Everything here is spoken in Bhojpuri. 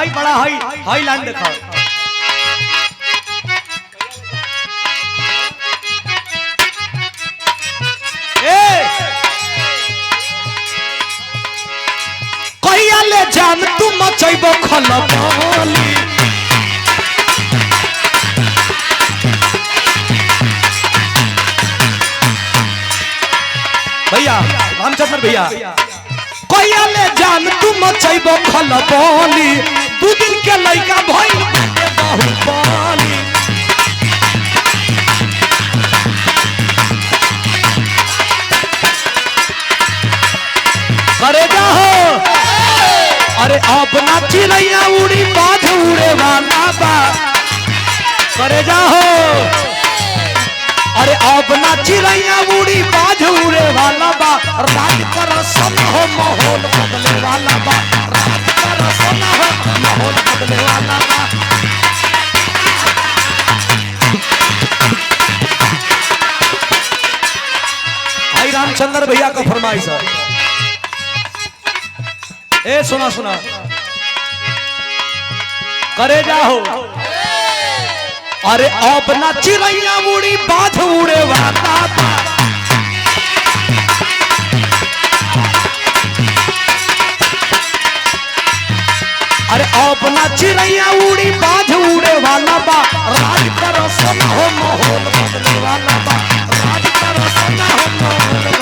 हाई बड़ा हाई हाई लाइन देखा कहिया ले जान तू मचैबो खलबली भैया रामचंद्र भैया कहिया ले जान तू मचैबो खलबली 2 दिन के लइका भइल बाहुबली करे जा हो अरे अपना चिड़ैया उड़ी बाध उड़े वाला बा करे जा हो अरे अपना चिड़ैया उड़ी बाध उड़े वाला बा राज कर सन हो माहौल बदले वाला बा राज कर सन हो माहौल बदले वाला बा भाई रामचंद्र भैया का फरमाइश है ए सुना सुना करे जाओ अरे अपना चिड़ैया उड़ी बाध उड़े वाला बा अरे अपना चिड़ैया उड़ी बाध उड़े वाला बा राज करो सोना हो माहौल बदले वाला बा राज करो सोना हो माहौल